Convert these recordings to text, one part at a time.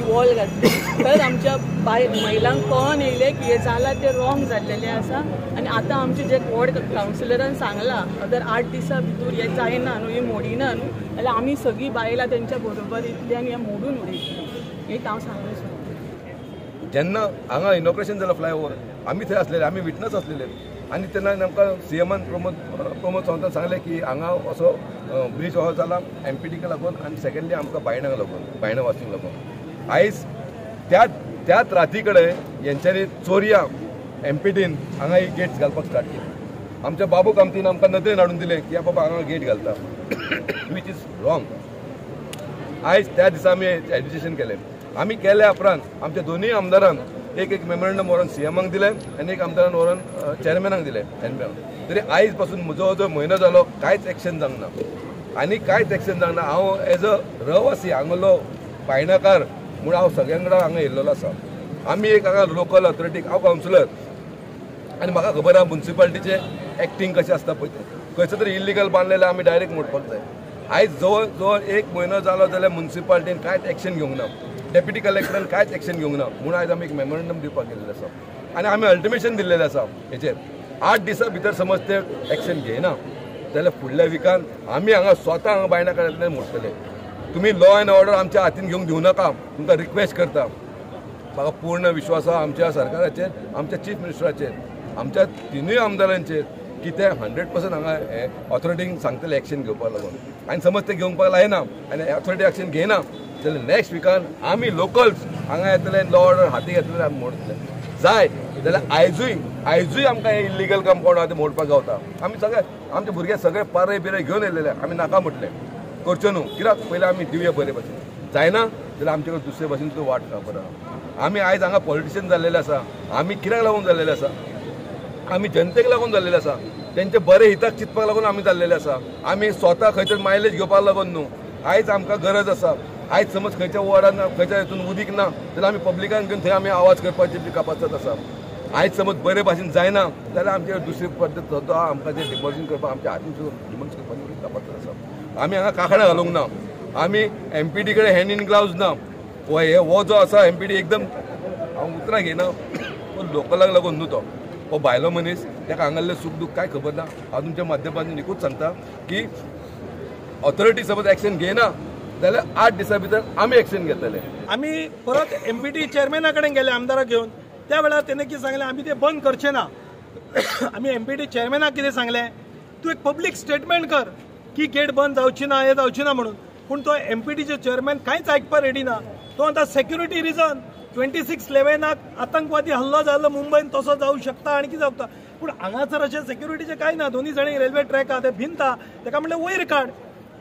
Wall घातली तर आमच्या महिलांक कळून येयले की हे जाला ते रॉंग जाल्लेले आसा आनी आतां आमचे जे वॉर्ड कावन्सिलरान सांगलां अगर 8 दिसां भितर हे जायना न्हू हे मोडिना न्हू जाल्यार आमी सगळीं बायलां तेंच्या बरोबर येतली आनी हे मोडून उडयतली हें हांव सांगलें. जेन्ना हांगा इनॉग्रेशन जालें फ्लायओवर आमी थंय आसलेले, आमी विटनस आसलेले आनी तेन्ना आमकां सीएमान प्रमोद सावंतान सांगलें की हांगा असो ब्रीज हो जाला MPDक लागून आनी सेकंडली आमकां बायणांक लागून बायणां वाचूंक लागून. आयज त्याच राती कडेन हेंच्यांनी चोरया MPDन हांगा ही गेट्स घालपाक स्टार्ट केली. आमच्या बाबू कामतीन आमकां नदरेन हाडून दिलें की बाबा हांगा गेट घालता वीच इज रॉंग. आयज त्या दिसा आमी एजुकेशन केलें. आमी केल्या उपरांत आमच्या दोनूय आमदारान एक मेमोरंडम व्हरून सीएमाक दिलें आनी एक आमदारान व्हरून चेअरमॅनाक दिलें. तरी आयज पासून म्हजो जो म्हयनो जालो कांयच एक्शन जावंक ना आनी कांयच एक्शन जावंक ना. हांव एज अ रहिवासी हांगलो बायणाकार म्हूण हांव सगळ्यां कडेन हांगा येयल्लो आसा. आमी एक हांगा लोकल ऑथॉरिटीक हांव कावन्सिलर आनी म्हाका खबर आहा म्युन्सिपालिटीचे एक्टींग कशें आसता पळय तें. खंयचो तरी इल्लिगल बांदलेलें आमी डायरेक्ट मोडपाक जाय. आयज जवळ जवळ 1 म्हयनो जालो जाल्यार म्युन्सिपालिटीन कांयच एक्शन घेवंक ना, डेप्युटी कलेक्टरान कांयच एक्शन घेवंक ना म्हणून आयज आमी एक मेमोरंडम दिवपाक गेल्ले आसा आनी आमी अल्टिमेशन दिल्लेलें आसा हेचेर 8 दिसां भितर समज ते एक्शन घेयना जाल्यार फुडल्या विकान आमी हांगा स्वता हांगा बायणां कडेन मोडटले. तुमी लॉ एंड ऑर्डर आमच्या हातीन घेवंक दिवं नाका, तुमकां रिक्वेस्ट करता. म्हाका पूर्ण विश्वास आहा आमच्या सरकाराचेर, आमच्या चीफ मिनिस्टराचेर, आमच्या तिनूय आमदारांचेर की ते 100% हांगा ऑथॉरिटींक सांगतले एक्शन घेवपाक लागून. आनी समज ते घेवपाक लायना आनी ऑथॉरिटी एक्शन घेयना जाल्यार नेक्स्ट विकान आमी लोकल्स हांगा येतले, लॉ ऑर्डर हाती घेतले आमी मोडटले. जाय जाल्यार आयजूय आमकां हे इल्लिगल काम कोण आहा ते मोडपाक गावता. आमी सगळे आमचे भुरगे सगळे पारे बिरे घेवन येयलेले, आमी नाका म्हटलें करच्यो न्हू, कित्याक पयलीं आमी दिवया बरे भशेन. जायना जाल्यार आमचे कडेन दुसरे भशेन तो वाट बरो आहा. आमी आयज हांगा पॉलिटिशियन जाल्लेले आसा. आमी कित्याक लागून जाल्लेले आसा? आमी जनतेक लागून जाल्लेले आसा. तेंचे बरे हिताक चिंतपाक लागून आमी जाल्लेले आसा. आमी स्वता खंयच्या मायलेज घेवपाक लागून न्हू. आयज आमकां गरज आसा. आयज समज खंयच्या वॉर्डान खंयच्या हितून उदीक ना जाल्यार आमी पब्लिकान घेवन थंय आमी आवाज करपाची कापाचत आसा. आयज समज बरे भाशेन जायना जाल्यार आमचे दुसरी पद्दत जो आमकां जे डिमोलिशन करपाक आमच्या हातीन डिमोलिशन करपाची कापाचत आसा. आमी हांगा कांकणां घालूंक ना. आमी MPD कडेन हँड इन ग्लावज ना. हो जो आसा MPD एकदम हांव उतरां घेयना पूण लोकलांक लागून न्हू तो. हो भायलो मनीस ताका हांगासलें सूख दूख कांय खबर ना. हांव तुमच्या माध्यमांतल्यान एकूच सांगता की ऑथॉरिटी समज एक्शन घेयना जाल्यार 8 दिसां भितर आमी एक्शन घेतले. आमी परत MPD चेअरमॅना कडेन गेले आमदाराक घेवन. त्या वेळार तेणें कितें सांगलें आमी ते बंद करचे ना. आमी MPD चेअरमॅनाक कितें सांगलें तूं एक पब्लीक स्टेटमेंट कर की गेट बंद जावची ना हे जावची ना म्हणून. पूण तो MPDचो चेअरमॅन कांयच आयकपाक रेडी ना. तो आतां सेक्युरिटी रिजन 26/11 आतंकवादी हल्लो जाल्लो मुंबईन तसो जावंक शकता आनी कितें जावता. पूण हांगासर अशें सेक्युरिटीचें कांय ना. दोनी जाणी रेल्वे ट्रॅक आहा ते भिंता ताका म्हणलें वयर काड.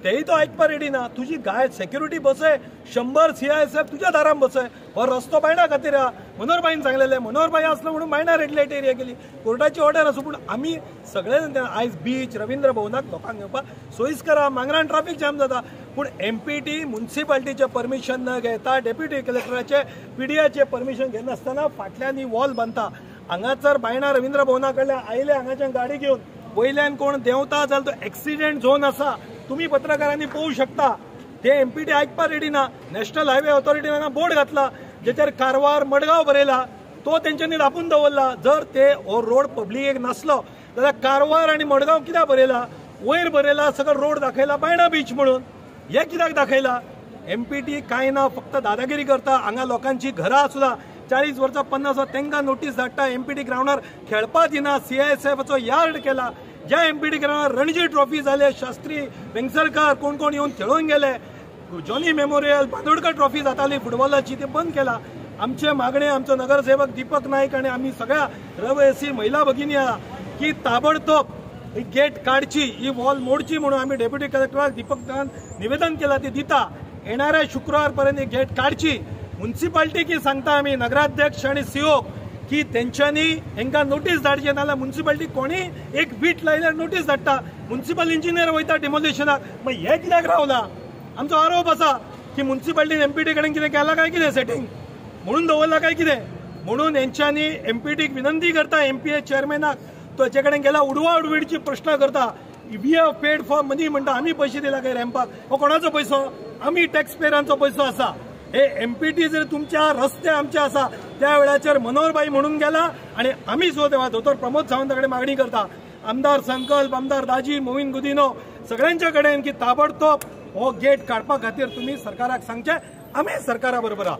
तेय तो आयकपाक रेडी ना. तुजी गाय सेक्युरिटी बसय 100 CISF तुज्या दारान बसय. हो रस्तो बायणा खातीर आहा. मनोहरबाईन सांगलेलें मनोहरबाई आसलो म्हणून बायणा रेड लायट एरिया केली. कोर्टाची ऑर्डर आसूं पूण आमी सगळे आयज बीच रवींद्र भवनाक लोकांक घेवपाक सोयीस्कर आहा. मांगरान ट्रॅफिक जाम जाता. पूण MPD म्युन्सिपालिटीचें परमिशन न घेता डेप्युटी कलेक्टराचे PDAचे परमिशन घेनासतना फाटल्यान ही वॉल बांदता. हांगासर बायणा रवींद्र भवना कडल्यान आयले हांगाच्यान गाडी घेवन वयल्यान कोण देंवता जाल्यार तो एक्सिडेंट झोन आसा. तुम्ही पत्रकारांनी पळोवंक शकता. ते MPD आयकपाक रेडी ना. नॅशनल हायवे ऑथॉरिटीन हांगा बोर्ड घातला जेचेर कारवार मडगांव बरयला. तो तेंच्यांनी धापून दवरला. जर ते हो रोड पब्लिकेक नासलो जाल्यार कारवार आनी मडगांव कित्याक बरयला? वयर बरयला सगळो रोड दाखयला बायणा बीच म्हणून. हे कित्याक दाखयला? MPD कांय ना फक्त दादागिरी करता. हांगा लोकांची घरां सुद्दां 40 वर्सां 50 वर्सां तांकां नोटीस धाडटा. MPD ग्रावंडार खेळपाक दिना. CISFचो यार्ड केला. ज्या MPD ग्रावंडार रणजी ट्रॉफी जाले शास्त्री वेंगसरकार कोण कोण येवन खेळून गेले. जॉनी मेमोरियल बांदोडकर ट्रॉफी जाताली फुटबॉलाची ते बंद केला. आमचे मागणे आमचो नगरसेवक दीपक नायक आणि आम्ही सगळ्या रहिवासी महिला भगिनी आहा की ताबडतोब ही गेट काढची, ही वॉल मोडची म्हणून आम्ही डेप्युटी कलेक्टराक दीपक निवेदन केला ते दिता. येणाऱ्या शुक्रवार पर्यंत ही गेट काढची. म्युन्सिपालिटीक सांगता आम्ही नगराध्यक्ष आणि CO की तेंच्यांनी हेंकां नोटीस धाडची नाल्यार म्युन्सिपालिटी कोणी एक वीट लायल्यार नोटीस धाडटा. म्युन्सिपल इंजिनियर वयता डिमोलिशनाक. मग हे कित्याक रावला? आमचो आरोप आसा की म्युन्सिपालिटीन MPD कडेन कितें केला काय कितें सेटिंग म्हणून दवरला काय कितें म्हणून हेंच्यांनी MPDक विनंती करता MPA चेअरमॅनाक तो हेचे कडेन गेला उडवा उडवीडची प्रश्न करता. वी हॅव पेड फॉर मनी म्हणटा आमी पयशे दिला काय रॅम्पाक. हो कोणाचो पैसो? आमी टॅक्स पेयरांचो पैसो आसा. हे एमपीटी जर तुमच्या रस्ते आमचे आसा त्या वेळाचेर मनोहरभाई म्हणून गेला आणि आम्ही सुद्धा दोतोर प्रमोद सावंताकडे मागणी करता आमदार संकल्प आमदार दाजी मोविन गुदिनो सगळ्यांच्या कडेन की ताबडतोब हो गेट काडपा खातीर तुम्ही सरकाराक सांगचे आम्ही सरकारा बरोबर आहा.